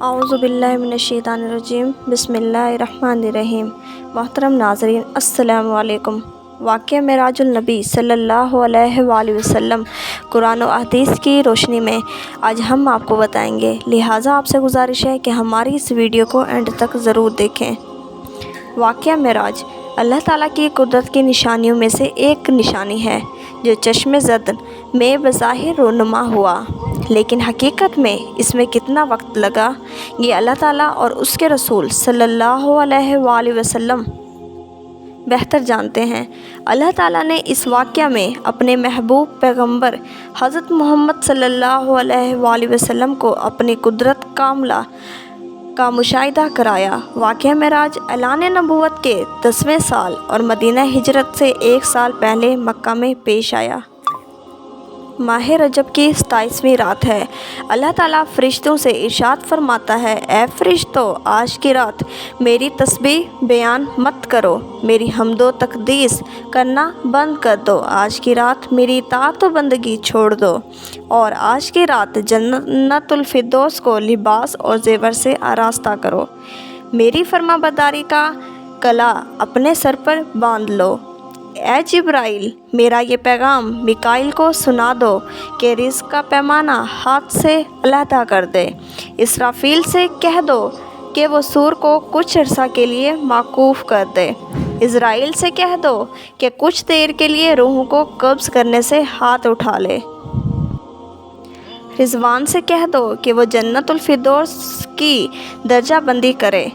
اعوذ باللہ من الشیطان الرجیم بسم اللہ الرحمن الرحیم۔ محترم ناظرین السلام علیکم۔ واقعہ معراج النبی صلی اللہ علیہ وآلہ وسلم قرآن و حدیث کی روشنی میں آج ہم آپ کو بتائیں گے، لہٰذا آپ سے گزارش ہے کہ ہماری اس ویڈیو کو اینڈ تک ضرور دیکھیں۔ واقعہ معراج اللہ تعالیٰ کی قدرت کی نشانیوں میں سے ایک نشانی ہے جو چشم زد میں بظاہر رونما ہوا، لیکن حقیقت میں اس میں کتنا وقت لگا یہ اللہ تعالیٰ اور اس کے رسول صلی اللہ علیہ وآلہ وسلم بہتر جانتے ہیں۔ اللہ تعالیٰ نے اس واقعہ میں اپنے محبوب پیغمبر حضرت محمد صلی اللہ علیہ وآلہ وسلم کو اپنی قدرت کاملہ کا مشاہدہ کرایا۔ واقعہ معراج اعلان نبوت کے 10ویں سال اور مدینہ ہجرت سے 1 سال پہلے مکہ میں پیش آیا۔ ماہ رجب کی 27ویں رات ہے۔ اللہ تعالیٰ فرشتوں سے ارشاد فرماتا ہے، اے فرشتوں، آج کی رات میری تسبیح بیان مت کرو، میری حمد و تقدیس کرنا بند کر دو، آج کی رات میری اطاعت و بندگی چھوڑ دو، اور آج کی رات جنت الفردوس کو لباس اور زیور سے آراستہ کرو، میری فرما برداری کا کلا اپنے سر پر باندھ لو۔ اے جبرائیل، میرا یہ پیغام میکائیل کو سنا دو کہ رزق کا پیمانہ ہاتھ سے علیحدہ کر دے۔ اسرافیل سے کہہ دو کہ وہ سور کو کچھ عرصہ کے لیے موقوف کر دے۔ عزرائیل سے کہہ دو کہ کچھ دیر کے لیے روحوں کو قبض کرنے سے ہاتھ اٹھا لے۔ رضوان سے کہہ دو کہ وہ جنت الفردوس کی درجہ بندی کرے۔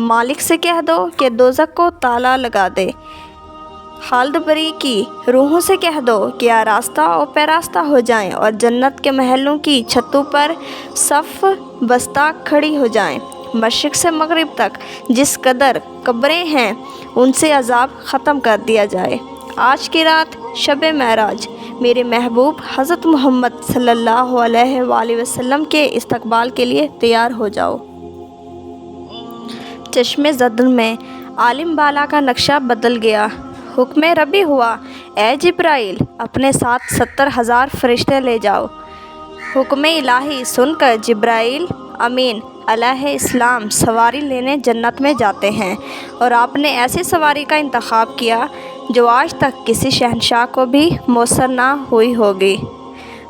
مالک سے کہہ دو کہ دوزخ کو تالا لگا دے۔ خالد بری کی روحوں سے کہہ دو کہ آراستہ اور پیراستہ ہو جائیں اور جنت کے محلوں کی چھتوں پر صف بستہ کھڑی ہو جائیں۔ مشرق سے مغرب تک جس قدر قبریں ہیں ان سے عذاب ختم کر دیا جائے۔ آج کی رات شب معراج میرے محبوب حضرت محمد صلی اللہ علیہ وآلہ وسلم کے استقبال کے لیے تیار ہو جاؤ۔ چشم زد میں عالم بالا کا نقشہ بدل گیا۔ حکم ربی ہوا، اے جبرائیل، اپنے ساتھ 70,000 فرشتے لے جاؤ۔ حکم الہی سن کر جبرائیل امین علیہ السلام سواری لینے جنت میں جاتے ہیں، اور آپ نے ایسی سواری کا انتخاب کیا جو آج تک کسی شہنشاہ کو بھی میسر نہ ہوئی ہوگی۔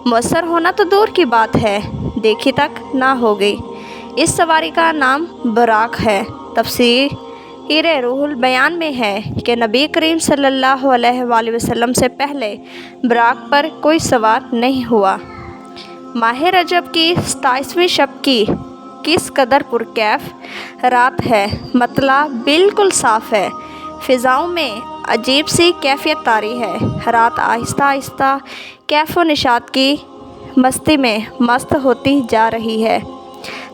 میسر ہونا تو دور کی بات ہے، دیکھی تک نہ ہوگی۔ اس سواری کا نام براق ہے۔ تفسیر روح البیان میں ہے کہ نبی کریم صلی اللہ علیہ وآلہ وسلم سے پہلے براق پر کوئی سوار نہیں ہوا۔ ماہ رجب کی 27ویں شب کی کس قدر پرکیف رات ہے، مطلع بالکل صاف ہے، فضاؤں میں عجیب سی کیفیت طاری ہے، رات آہستہ آہستہ کیف و نشاط کی مستی میں مست ہوتی جا رہی ہے،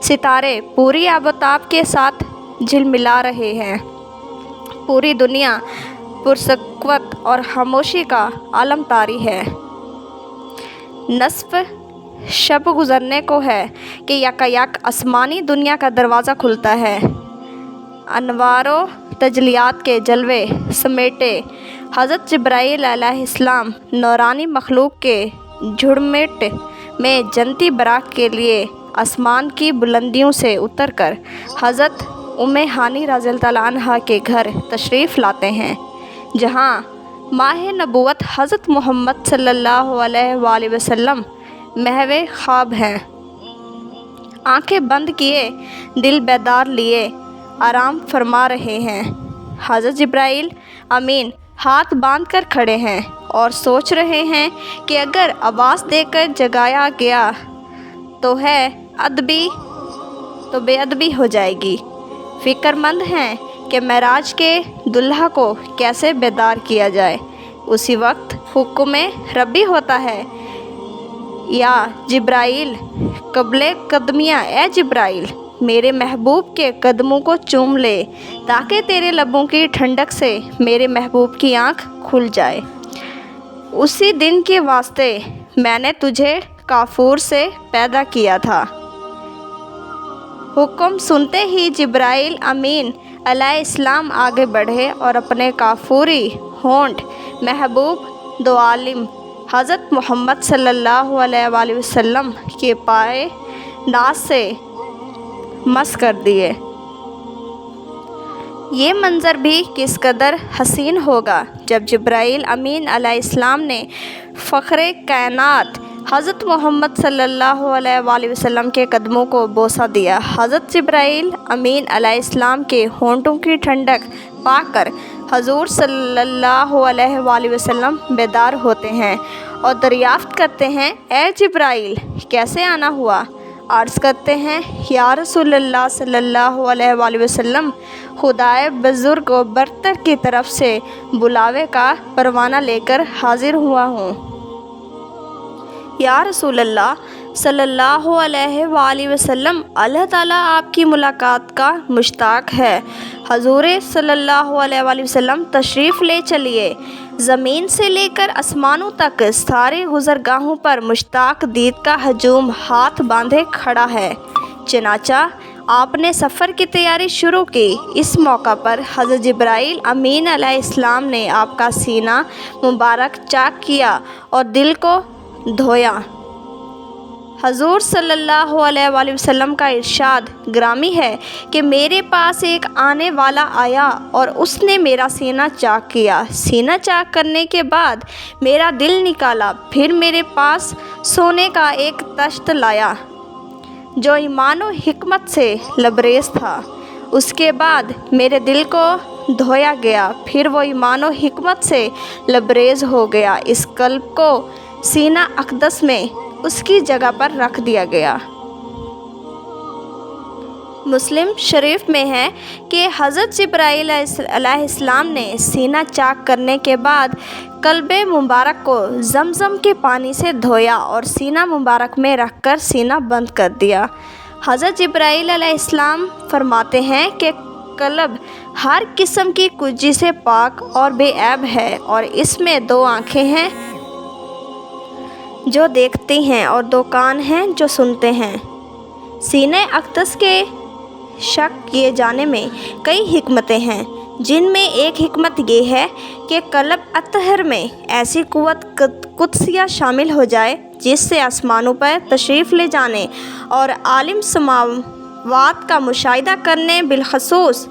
ستارے پوری آب و تاب کے ساتھ جھلملا رہے ہیں، پوری دنیا پرسکوت اور خاموشی کا عالم طاری ہے۔ نصف شب گزرنے کو ہے کہ یکایک آسمانی دنیا کا دروازہ کھلتا ہے، انوار و تجلیات کے جلوے سمیٹے حضرت جبرائیل علیہ السلام نورانی مخلوق کے جھرمٹ میں جنتی براق کے لیے آسمان کی بلندیوں سے اتر کر حضرت ام ہانی رضی اللہ عنہا کے گھر تشریف لاتے ہیں، جہاں ماہ نبوت حضرت محمد صلی اللہ علیہ وآلہ وسلم محو خواب ہیں، آنکھیں بند کیے دل بیدار لیے آرام فرما رہے ہیں۔ حضرت جبرائیل امین ہاتھ باندھ کر کھڑے ہیں اور سوچ رہے ہیں کہ اگر آواز دے کر جگایا گیا تو بے ادبی ہو جائے گی۔ فکر مند ہیں کہ معراج کے دلہا کو کیسے بیدار کیا جائے۔ اسی وقت حکم ربی ہوتا ہے، یا جبرائیل قبل قدمیہ، اے جبرائیل، میرے محبوب کے قدموں کو چوم لے تاکہ تیرے لبوں کی ٹھنڈک سے میرے محبوب کی آنکھ کھل جائے۔ اسی دن کے واسطے میں نے تجھے کافور سے پیدا کیا تھا۔ حکم سنتے ہی جبرائیل امین علیہ السلام آگے بڑھے اور اپنے کافوری ہونٹ محبوب دو عالم حضرت محمد صلی اللہ علیہ وآلہ وسلم کے پائے ناز سے مس کر دیے۔ یہ منظر بھی کس قدر حسین ہوگا جب جبرائیل امین علیہ السلام نے فخر کائنات حضرت محمد صلی اللہ علیہ وآلہ وسلم کے قدموں کو بوسہ دیا۔ حضرت جبرائیل امین علیہ السلام کے ہونٹوں کی ٹھنڈک پا کر حضور صلی اللہ علیہ وآلہ وسلم بیدار ہوتے ہیں اور دریافت کرتے ہیں، اے جبرائیل کیسے آنا ہوا؟ عرض کرتے ہیں، یا رسول اللہ صلی اللہ علیہ وآلہ وسلم، خدائے بزرگ و برتر کی طرف سے بلاوے کا پروانہ لے کر حاضر ہوا ہوں۔ یا رسول اللہ صلی اللہ علیہ وآلہ وسلم، اللہ تعالیٰ آپ کی ملاقات کا مشتاق ہے۔ حضور صلی اللہ علیہ وآلہ وسلم تشریف لے چلیے۔ زمین سے لے کر آسمانوں تک سارے گزرگاہوں پر مشتاق دید کا ہجوم ہاتھ باندھے کھڑا ہے۔ چنانچہ آپ نے سفر کی تیاری شروع کی۔ اس موقع پر حضرت جبرائیل امین علیہ السلام نے آپ کا سینہ مبارک چاک کیا اور دل کو دھویا۔ حضور صلی اللہ علیہ وآلہ وسلم کا ارشاد گرامی ہے کہ میرے پاس ایک آنے والا آیا اور اس نے میرا سینہ چاک کیا۔ سینہ چاک کرنے کے بعد میرا دل نکالا، پھر میرے پاس سونے کا ایک تشت لایا جو ایمان و حکمت سے لبریز تھا۔ اس کے بعد میرے دل کو دھویا گیا، پھر وہ ایمان و حکمت سے لبریز ہو گیا۔ اس قلب کو سینہ اقدس میں اس کی جگہ پر رکھ دیا گیا۔ مسلم شریف میں ہے کہ حضرت جبرائیل علیہ السلام نے سینہ چاک کرنے کے بعد قلب مبارک کو زمزم کے پانی سے دھویا اور سینہ مبارک میں رکھ کر سینہ بند کر دیا۔ حضرت جبرائیل علیہ السلام فرماتے ہیں کہ قلب ہر قسم کی کجی سے پاک اور بے عیب ہے اور اس میں دو آنکھیں ہیں جو دیکھتی ہیں اور دو کان ہیں جو سنتے ہیں۔ سینہ اقدس کے شک کیے جانے میں کئی حکمتیں ہیں، جن میں ایک حکمت یہ ہے کہ قلب اطہر میں ایسی قوت قدسیہ شامل ہو جائے جس سے آسمانوں پر تشریف لے جانے اور عالم سماوات کا مشاہدہ کرنے، بالخصوص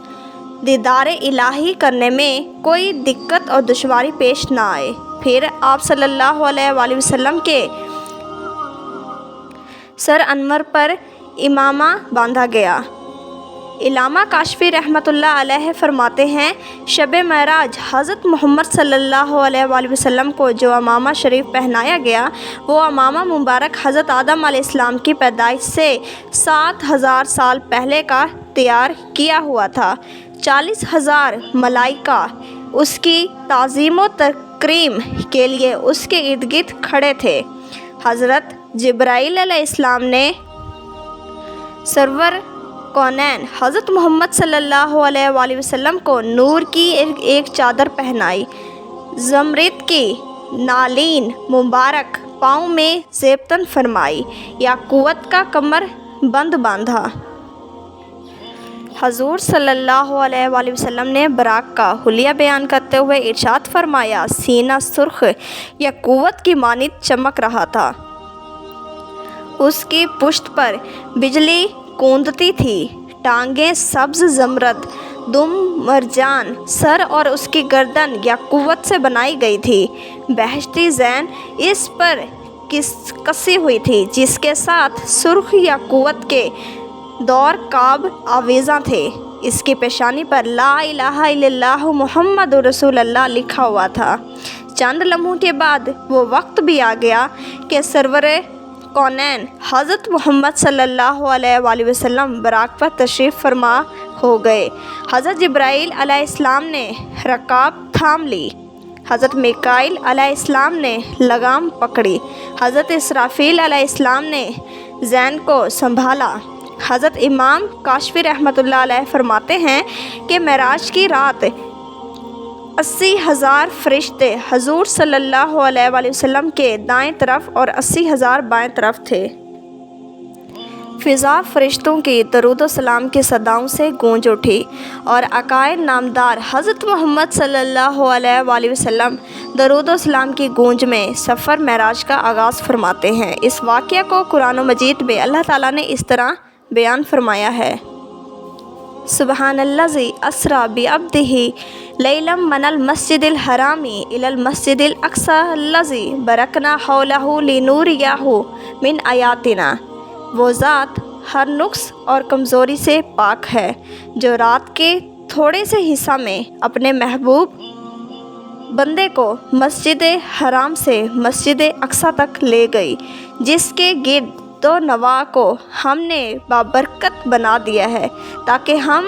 دیدار الہی کرنے میں کوئی دقت اور دشواری پیش نہ آئے۔ پھر آپ صلی اللہ علیہ وآلہ وسلم کے سر انور پر امامہ باندھا گیا۔ علامہ کاشفی رحمۃ اللہ علیہ فرماتے ہیں، شب معراج حضرت محمد صلی اللہ علیہ وآلہ وسلم کو جو امامہ شریف پہنایا گیا، وہ امامہ مبارک حضرت آدم علیہ السلام کی پیدائش سے 7000 سال پہلے کا تیار کیا ہوا تھا۔ 40,000 ملائکہ اس کی تعظیم و تکریم کے لیے اس کے ارد گرد کھڑے تھے۔ حضرت جبرائیل علیہ السلام نے سرور کونین حضرت محمد صلی اللہ علیہ وآلہ وسلم کو نور کی ایک چادر پہنائی، زمرد کی نالین مبارک پاؤں میں زیبتن فرمائی، یاقوت کا کمر بند باندھا۔ حضور صلی اللہ علیہ وآلہ وسلم نے براق کا حلیہ بیان کرتے ہوئے ارشاد فرمایا، سینہ سرخ یاقوت کی مانند چمک رہا تھا، اس کی پشت پر بجلی کوندتی تھی، ٹانگیں سبز زمرد، دم مرجان، سر اور اس کی گردن یاقوت سے بنائی گئی تھی۔ بہشتی زین اس پر کسی ہوئی تھی جس کے ساتھ سرخ یاقوت کے دور کعب آویزاں تھے۔ اس کی پیشانی پر لا الہ الا اللہ محمد رسول اللہ لکھا ہوا تھا۔ چند لمحوں کے بعد وہ وقت بھی آ گیا کہ سرور کونین حضرت محمد صلی اللہ علیہ وآلہ وسلم براق پر تشریف فرما ہو گئے۔ حضرت جبرائیل علیہ السلام نے رکاب تھام لی، حضرت میکائیل علیہ السلام نے لگام پکڑی، حضرت اسرافیل علیہ السلام نے زین کو سنبھالا۔ حضرت امام کاشفی رحمۃ اللہ علیہ فرماتے ہیں کہ معراج کی رات 80,000 فرشتے حضور صلی اللہ علیہ وآلہ وسلم کے دائیں طرف اور 80,000 بائیں طرف تھے۔ فضا فرشتوں کی درود و سلام کی صداؤں سے گونج اٹھی اور عقائد نامدار حضرت محمد صلی اللہ علیہ وآلہ وسلم درود و سلام کی گونج میں سفر معراج کا آغاز فرماتے ہیں۔ اس واقعہ کو قرآن مجید میں اللہ تعالیٰ نے اس طرح بیان فرمایا ہے۔ سبحان الذی اسریٰ بعبدہ لیلا من المسجد الحرام الی المسجد الاقصی الذی بارکنا حولہ لنریہ من آیاتنا۔ وہ ذات ہر نقص اور کمزوری سے پاک ہے جو رات کے تھوڑے سے حصہ میں اپنے محبوب بندے کو مسجد حرام سے مسجد اقصی تک لے گئی، جس کے گرد و نواح کو ہم نے بابرکت بنا دیا ہے تاکہ ہم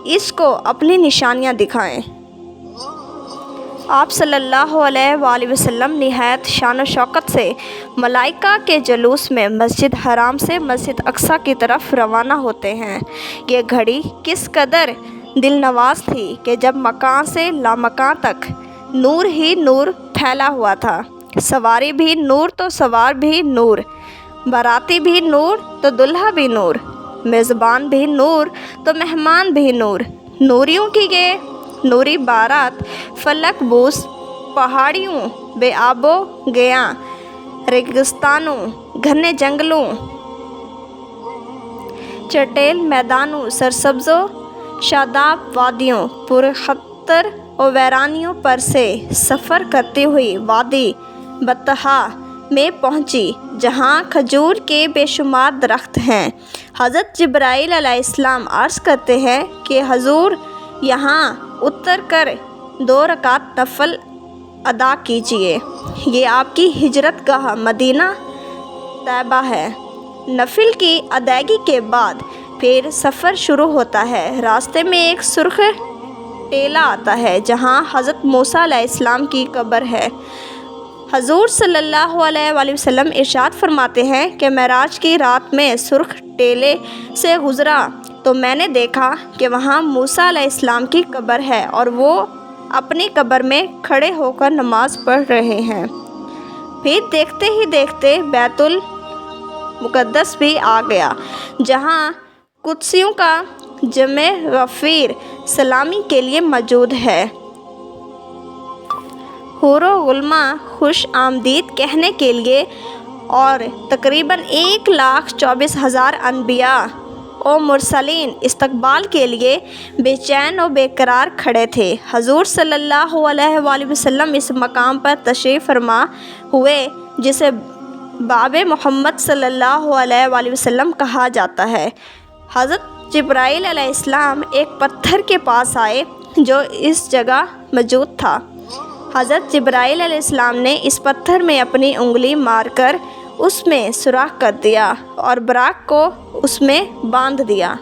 اس کو اپنی نشانیاں دکھائیں۔ آپ صلی اللہ علیہ وآلہ وسلم نہایت شان و شوکت سے ملائکہ کے جلوس میں مسجد حرام سے مسجد اقصی کی طرف روانہ ہوتے ہیں۔ یہ گھڑی کس قدر دل نواز تھی کہ جب مکان سے لامکان تک نور ہی نور پھیلا ہوا تھا، سواری بھی نور تو سوار بھی نور، باراتی بھی نور تو دلہا بھی نور، میزبان بھی نور تو مہمان بھی نور۔ نوریوں کی یہ نوری بارات فلک بوس پہاڑیوں، بے آب و گیاں ریگستانوں، گھنے جنگلوں، چٹیل میدانوں، سرسبز و شاداب وادیوں، پرخطر و ویرانیوں پر سے سفر کرتی ہوئی وادی بطحا میں پہنچی، جہاں کھجور کے بے شمار درخت ہیں۔ حضرت جبرائیل علیہ السلام عرض کرتے ہیں کہ حضور یہاں اتر کر 2 رکعت نفل ادا کیجیے۔ یہ آپ کی ہجرت گاہ مدینہ طیبہ ہے۔ نفل کی ادائیگی کے بعد پھر سفر شروع ہوتا ہے۔ راستے میں ایک سرخ ٹیلہ آتا ہے جہاں حضرت موسیٰ علیہ السلام کی قبر ہے۔ حضور صلی اللہ علیہ وآلہ وسلم ارشاد فرماتے ہیں کہ معراج کی رات میں سرخ ٹیلے سے گزرا تو میں نے دیکھا کہ وہاں موسیٰ علیہ السلام کی قبر ہے اور وہ اپنی قبر میں کھڑے ہو کر نماز پڑھ رہے ہیں۔ پھر دیکھتے ہی دیکھتے بیت المقدس بھی آ گیا، جہاں قدسیوں کا جمع غفیر سلامی کے لیے موجود ہے۔ حور و غلماں خوش آمدید کہنے کے لیے اور تقریباً 1,24,000 انبیاء و مرسلین استقبال کے لیے بے چین و بے قرار کھڑے تھے۔ حضور صلی اللہ علیہ وآلہ وسلم اس مقام پر تشریف فرما ہوئے جسے باب محمد صلی اللہ علیہ وآلہ وسلم کہا جاتا ہے۔ حضرت جبرائیل علیہ السلام ایک پتھر کے پاس آئے جو اس جگہ موجود تھا۔ حضرت جبرائیل علیہ السلام نے اس پتھر میں اپنی انگلی مار کر اس میں سوراخ کر دیا اور براق کو اس میں باندھ دیا۔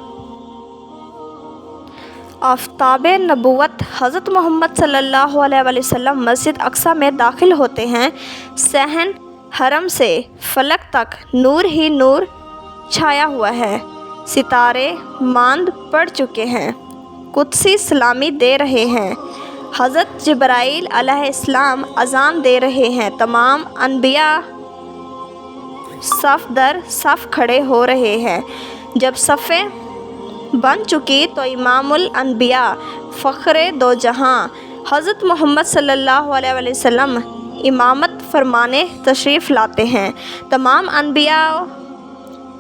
آفتاب نبوت حضرت محمد صلی اللہ علیہ وآلہ وسلم مسجد اقصی میں داخل ہوتے ہیں۔ صحن حرم سے فلک تک نور ہی نور چھایا ہوا ہے، ستارے ماند پڑ چکے ہیں، قدسی سلامی دے رہے ہیں، حضرت جبرائیل علیہ السلام اذان دے رہے ہیں، تمام انبیاء صف در صف کھڑے ہو رہے ہیں۔ جب صفیں بن چکی تو امام الانبیاء فخر دو جہاں حضرت محمد صلی اللہ علیہ وآلہ وسلم امامت فرمانے تشریف لاتے ہیں۔ تمام انبیاء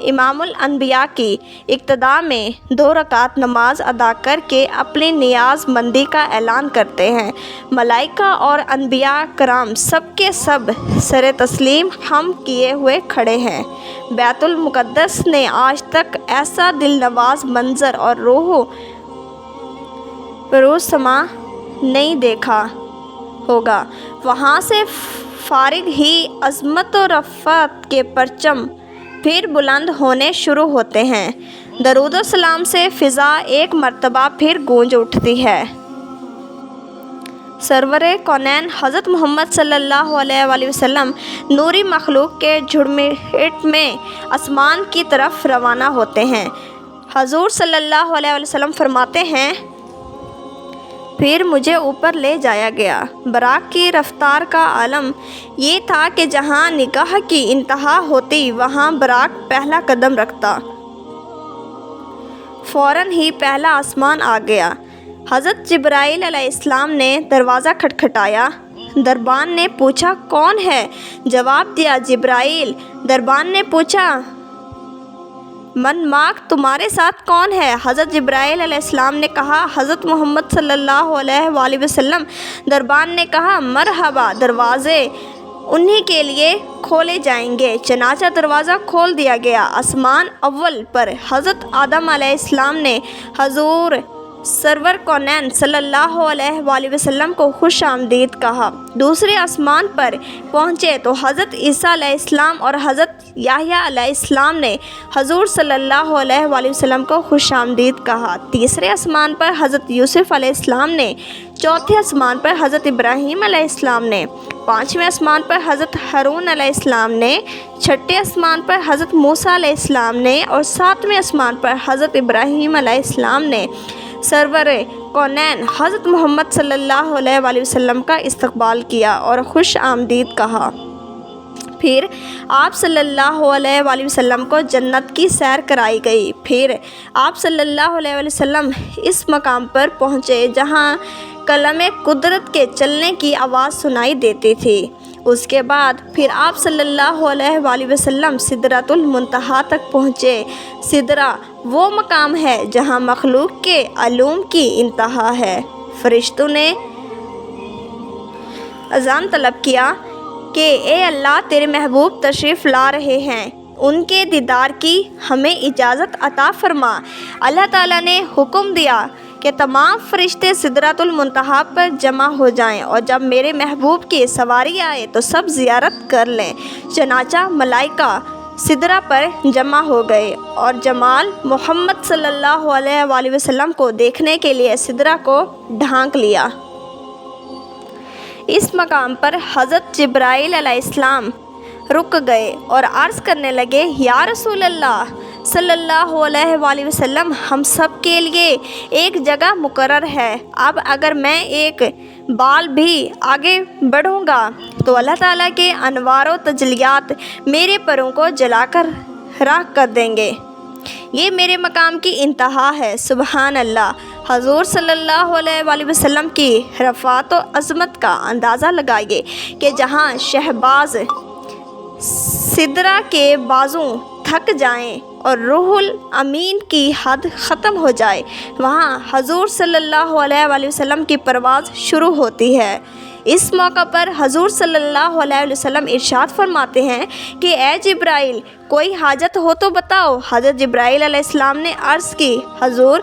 امام الانبیاء کی ابتدا میں 2 رکعت نماز ادا کر کے اپنی نیاز مندی کا اعلان کرتے ہیں۔ ملائکہ اور انبیاء کرام سب کے سب سر تسلیم خم کیے ہوئے کھڑے ہیں۔ بیت المقدس نے آج تک ایسا دل نواز منظر اور روح پروز سما نہیں دیکھا ہوگا۔ وہاں سے فارغ ہی عظمت و رفعت کے پرچم پھر بلند ہونے شروع ہوتے ہیں۔ درود و سلام سے فضا ایک مرتبہ پھر گونج اٹھتی ہے۔ سرور کونین حضرت محمد صلی اللہ علیہ وآلہ وسلم نوری مخلوق کے جھرمٹ میں آسمان کی طرف روانہ ہوتے ہیں۔ حضور صلی اللہ علیہ وآلہ وسلم فرماتے ہیں، پھر مجھے اوپر لے جایا گیا۔ براق کی رفتار کا عالم یہ تھا کہ جہاں نگاہ کی انتہا ہوتی وہاں براق پہلا قدم رکھتا، فوراً ہی پہلا آسمان آ گیا۔ حضرت جبرائیل علیہ السلام نے دروازہ کھٹکھٹایا۔ دربان نے پوچھا کون ہے؟ جواب دیا جبرائیل۔ دربان نے پوچھا من ماک تمہارے ساتھ کون ہے؟ حضرت جبرائیل علیہ السلام نے کہا حضرت محمد صلی اللہ علیہ وآلہ وسلم۔ دربان نے کہا مرحبا، دروازے انہی کے لیے کھولے جائیں گے۔ چنانچہ دروازہ کھول دیا گیا۔ آسمان اول پر حضرت آدم علیہ السلام نے حضور سرور کونین صلی اللہ علیہ وآلہ وسلم کو خوش آمدید کہا۔ دوسرے آسمان پر پہنچے تو حضرت عیسیٰ علیہ السلام اور حضرت یحییٰ علیہ السلام نے حضور صلی اللہ علیہ وآلہ وسلم کو خوش آمدید کہا۔ تیسرے آسمان پر حضرت یوسف علیہ السلام نے، چوتھے آسمان پر حضرت ابراہیم علیہ السلام نے، پانچویں آسمان پر حضرت ہارون علیہ السلام نے، چھٹے آسمان پر حضرت موسیٰ علیہ السلام نے اور ساتویں آسمان پر حضرت ابراہیم علیہ السلام نے سرور کونین حضرت محمد صلی اللہ علیہ وآلہ وسلم کا استقبال کیا اور خوش آمدید کہا۔ پھر آپ صلی اللہ علیہ وآلہ وسلم کو جنت کی سیر کرائی گئی۔ پھر آپ صلی اللہ علیہ وآلہ وسلم اس مقام پر پہنچے جہاں کلم قدرت کے چلنے کی آواز سنائی دیتی تھی۔ اس کے بعد پھر آپ صلی اللہ علیہ وآلہ وسلم سدرۃ المنتہا تک پہنچے۔ سدرہ وہ مقام ہے جہاں مخلوق کے علوم کی انتہا ہے۔ فرشتوں نے اذان طلب کیا کہ اے اللہ، تیرے محبوب تشریف لا رہے ہیں، ان کے دیدار کی ہمیں اجازت عطا فرما۔ اللہ تعالیٰ نے حکم دیا کہ تمام فرشتے سدرۃ المنتہا پر جمع ہو جائیں اور جب میرے محبوب کی سواری آئے تو سب زیارت کر لیں۔ چنانچہ ملائکہ سدرہ پر جمع ہو گئے اور جمال محمد صلی اللہ علیہ وآلہ وسلم کو دیکھنے کے لیے سدرہ کو ڈھانک لیا۔ اس مقام پر حضرت جبرائیل علیہ السلام رک گئے اور عرض کرنے لگے یا رسول اللہ صلی اللہ علیہ وآلہ وسلم، ہم سب کے لیے ایک جگہ مقرر ہے۔ اب اگر میں ایک بال بھی آگے بڑھوں گا تو اللہ تعالیٰ کے انوار و تجلیات میرے پروں کو جلا کر راکھ کر دیں گے۔ یہ میرے مقام کی انتہا ہے۔ سبحان اللہ۔ حضور صلی اللہ علیہ وآلہ وسلم کی رفعت و عظمت کا اندازہ لگائیے کہ جہاں شہباز سدرہ کے بازوں تھک جائیں اور روح الامین کی حد ختم ہو جائے، وہاں حضور صلی اللہ علیہ وآلہ وسلم کی پرواز شروع ہوتی ہے۔ اس موقع پر حضور صلی اللہ علیہ وسلم ارشاد فرماتے ہیں کہ اے جبرائیل، کوئی حاجت ہو تو بتاؤ۔ حضرت جبرائیل علیہ السلام نے عرض کی حضور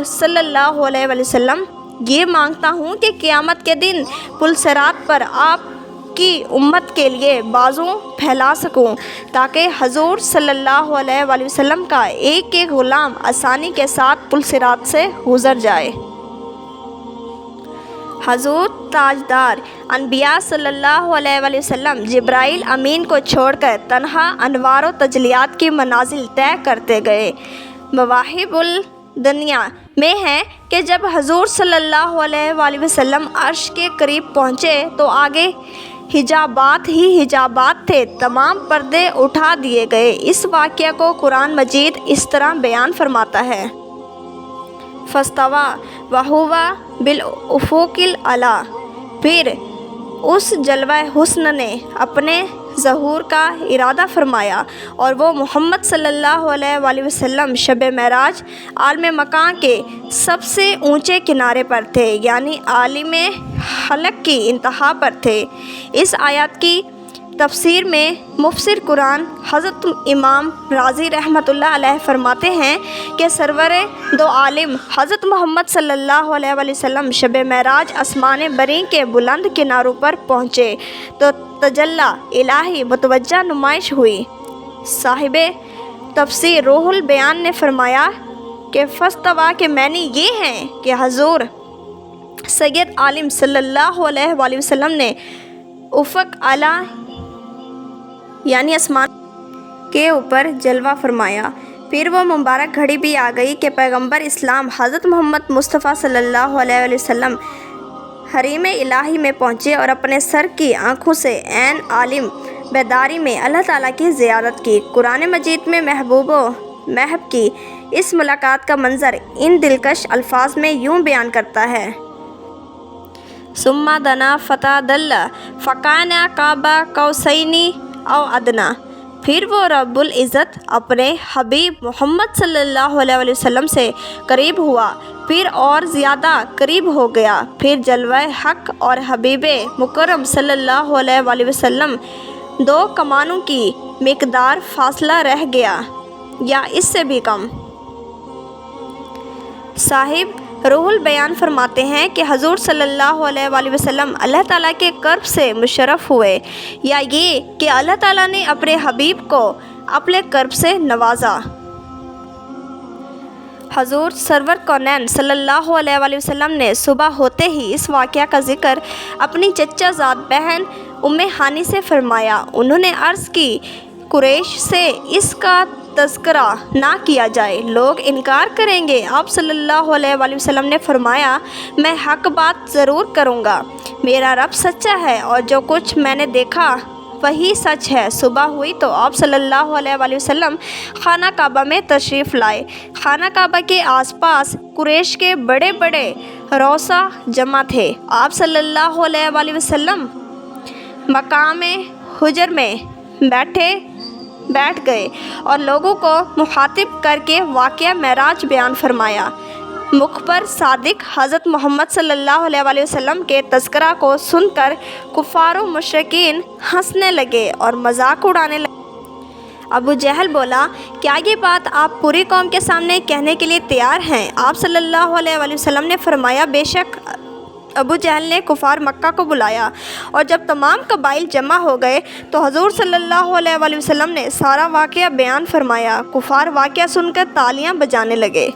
صلی اللہ علیہ وسلم، یہ مانگتا ہوں کہ قیامت کے دن پل صراط پر آپ کی امت کے لیے بازوں پھیلا سکوں تاکہ حضور صلی اللہ علیہ وآلہ وسلم کا ایک ایک غلام آسانی کے ساتھ پل صراط سے گزر جائے۔ حضور تاجدار انبیاء صلی اللہ علیہ وآلہ وسلم جبرائیل امین کو چھوڑ کر تنہا انوار و تجلیات کی منازل طے کرتے گئے۔ مواہب الدنیا میں ہے کہ جب حضور صلی اللہ علیہ وآلہ وسلم عرش کے قریب پہنچے تو آگے حجابات ہی حجابات تھے، تمام پردے اٹھا دیے گئے۔ اس واقعہ کو قرآن مجید اس طرح بیان فرماتا ہے فَاسْتَوَىٰ وَهُوَ بِالْأُفُقِ الْأَعْلَىٰ۔ پھر اس جلوہ حسن نے اپنے ظہور کا ارادہ فرمایا اور وہ محمد صلی اللہ علیہ وآلہ وسلم شب معراج عالم مکان کے سب سے اونچے کنارے پر تھے، یعنی عالم خلق کی انتہا پر تھے۔ اس آیات کی تفسیر میں مفسر قرآن حضرت امام رازی رحمۃ اللہ علیہ فرماتے ہیں کہ سرور دو عالم حضرت محمد صلی اللہ علیہ وآلہ وسلم شب معراج آسمان بری کے بلند کناروں پر پہنچے تو تجلی الہی متوجہ نمائش ہوئی۔ صاحب تفسیر روح البیان نے فرمایا کہ فاستوا کے معنی یہ ہیں کہ حضور سید عالم صلی اللہ علیہ وآلہ وسلم نے افق اعلیٰ یعنی آسمان کے اوپر جلوہ فرمایا۔ پھر وہ مبارک گھڑی بھی آ گئی کہ پیغمبر اسلام حضرت محمد مصطفیٰ صلی اللہ علیہ وآلہ وسلم حریم الہی میں پہنچے اور اپنے سر کی آنکھوں سے عین عالم بیداری میں اللہ تعالیٰ کی زیارت کی۔ قرآن مجید میں محبوب و محب کی اس ملاقات کا منظر ان دلکش الفاظ میں یوں بیان کرتا ہے ثم دنا فتدلی فکان قاب قوسین او ادنی۔ پھر وہ رب العزت اپنے حبیب محمد صلی اللہ علیہ وسلم سے قریب ہوا، پھر اور زیادہ قریب ہو گیا، پھر جلوہ حق اور حبیب مکرم صلی اللہ علیہ وسلم 2 کمانوں کی مقدار فاصلہ رہ گیا یا اس سے بھی کم۔ صاحب روح البیان فرماتے ہیں کہ حضور صلی اللہ علیہ وسلم اللہ تعالیٰ کے قرب سے مشرف ہوئے، یا یہ کہ اللہ تعالیٰ نے اپنے حبیب کو اپنے قرب سے نوازا۔ حضور سرور کونین صلی اللہ علیہ وسلم نے صبح ہوتے ہی اس واقعہ کا ذکر اپنی چچا زاد بہن ام ہانی سے فرمایا۔ انہوں نے عرض کی، قریش سے اس کا تذکرہ نہ کیا جائے، لوگ انکار کریں گے۔ آپ صلی اللہ علیہ وسلم نے فرمایا، میں حق بات ضرور کروں گا، میرا رب سچا ہے اور جو کچھ میں نے دیکھا وہی سچ ہے۔ صبح ہوئی تو آپ صلی اللہ علیہ وسلم خانہ کعبہ میں تشریف لائے۔ خانہ کعبہ کے آس پاس قریش کے بڑے بڑے روثا جمع تھے۔ آپ صلی اللہ علیہ وسلم مقام حجر میں بیٹھ گئے اور لوگوں کو مخاطب کر کے واقعہ معراج بیان فرمایا۔ مخبر صادق حضرت محمد صلی اللہ علیہ وسلم کے تذکرہ کو سن کر کفار و مشرکین ہنسنے لگے اور مذاق اڑانے لگے۔ ابو جہل بولا، کیا یہ بات آپ پوری قوم کے سامنے کہنے کے لیے تیار ہیں؟ آپ صلی اللہ علیہ وسلم نے فرمایا، بے شک۔ ابو جہل نے کفار مکہ کو بلایا اور جب تمام قبائل جمع ہو گئے تو حضور صلی اللہ علیہ وسلم نے سارا واقعہ بیان فرمایا۔ کفار واقعہ سن کر تالیاں بجانے لگے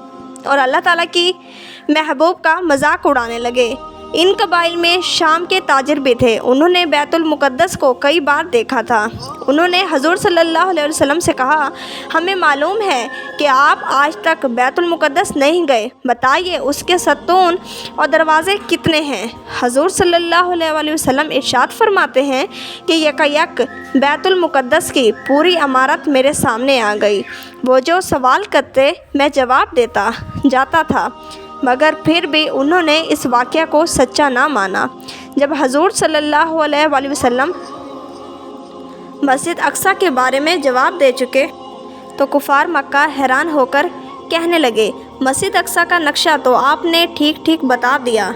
اور اللہ تعالیٰ کی محبوب کا مذاق اڑانے لگے۔ ان قبائل میں شام کے تاجر بھی تھے، انہوں نے بیت المقدس کو کئی بار دیکھا تھا۔ انہوں نے حضور صلی اللہ علیہ وسلم سے کہا، ہمیں معلوم ہے کہ آپ آج تک بیت المقدس نہیں گئے، بتائیے اس کے ستون اور دروازے کتنے ہیں؟ حضور صلی اللہ علیہ وسلم ارشاد فرماتے ہیں کہ یکایک بیت المقدس کی پوری عمارت میرے سامنے آ گئی۔ وہ جو سوال کرتے میں جواب دیتا جاتا تھا، مگر پھر بھی انہوں نے اس واقعہ کو سچا نہ مانا۔ جب حضور صلی اللہ علیہ وسلم مسجد اقصیٰ کے بارے میں جواب دے چکے تو کفار مکہ حیران ہو کر کہنے لگے، مسجد اقصیٰ کا نقشہ تو آپ نے ٹھیک ٹھیک بتا دیا،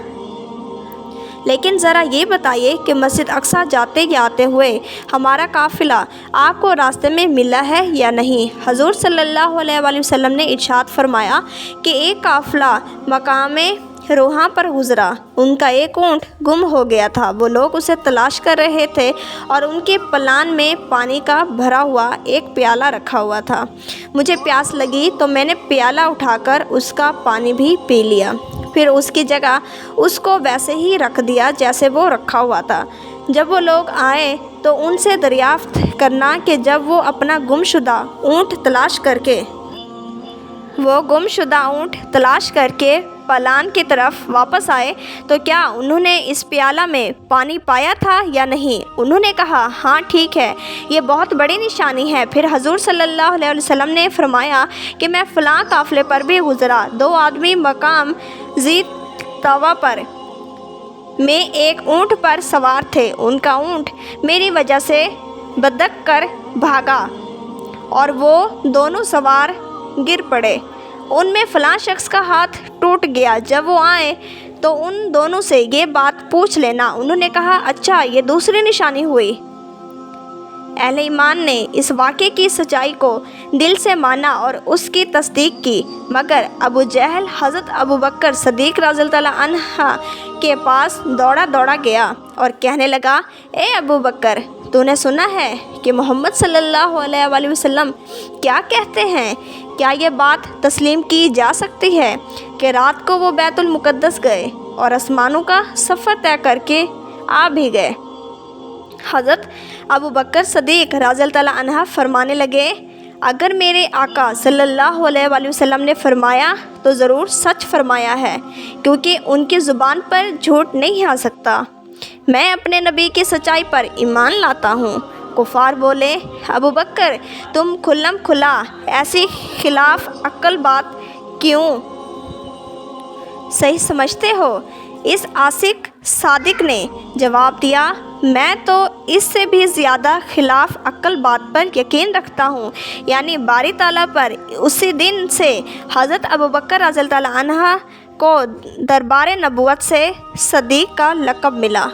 لیکن ذرا یہ بتائیے کہ مسجد اقصیٰ جاتے یا آتے ہوئے ہمارا قافلہ آپ کو راستے میں ملا ہے یا نہیں؟ حضور صلی اللہ علیہ وسلم نے ارشاد فرمایا کہ ایک قافلہ مقام روحاں پر گزرا، ان کا ایک اونٹ گم ہو گیا تھا، وہ لوگ اسے تلاش کر رہے تھے اور ان کے پلان میں پانی کا بھرا ہوا ایک پیالہ رکھا ہوا تھا۔ مجھے پیاس لگی تو میں نے پیالہ اٹھا کر اس کا پانی بھی پی لیا، پھر اس کی جگہ اس کو ویسے ہی رکھ دیا جیسے وہ رکھا ہوا تھا۔ جب وہ لوگ آئے تو ان سے دریافت کرنا کہ جب وہ اپنا گمشدہ اونٹ تلاش کر کے پلان کی طرف واپس آئے تو کیا انہوں نے اس پیالہ میں پانی پایا تھا یا نہیں؟ انہوں نے کہا، ہاں ٹھیک ہے، یہ بہت بڑی نشانی ہے۔ پھر حضور صلی اللہ علیہ وسلم نے فرمایا کہ میں فلاں قافلے پر بھی گزرا، 2 آدمی مقام ذی طویٰ پر میں ایک اونٹ پر سوار تھے، ان کا اونٹ میری وجہ سے بدک کر بھاگا اور وہ دونوں سوار گر پڑے، ان میں فلاں شخص کا ہاتھ ٹوٹ گیا، جب وہ آئے تو ان دونوں سے یہ بات پوچھ لینا۔ انہوں نے کہا، اچھا یہ دوسری نشانی ہوئی۔ اہل ایمان نے اس واقعے کی سچائی کو دل سے مانا اور اس کی تصدیق کی، مگر ابو جہل حضرت ابو بکر صدیق رضی اللہ عنہ کے پاس دوڑا گیا اور کہنے لگا، اے ابو بکر، تو نے سنا ہے کہ محمد صلی اللہ علیہ وسلم کیا کہتے ہیں؟ کیا یہ بات تسلیم کی جا سکتی ہے کہ رات کو وہ بیت المقدس گئے اور آسمانوں کا سفر طے کر کے آ بھی گئے؟ حضرت ابو بکر صدیق رضی اللہ عنہ فرمانے لگے، اگر میرے آقا صلی اللہ علیہ وسلم نے فرمایا تو ضرور سچ فرمایا ہے، کیونکہ ان کی زبان پر جھوٹ نہیں آ سکتا۔ میں اپنے نبی کی سچائی پر ایمان لاتا ہوں۔ کفار بولے، ابو بکر تم کھلم کھلا ایسی خلاف عقل بات کیوں صحیح سمجھتے ہو؟ اس عاشق صادق نے جواب دیا، میں تو اس سے بھی زیادہ خلاف عقل بات پر یقین رکھتا ہوں، یعنی باری تعالیٰ پر اسی دن سے حضرت ابوبکر رضی اللہ عنہ کو دربار نبوت سے صدیق کا لقب ملا۔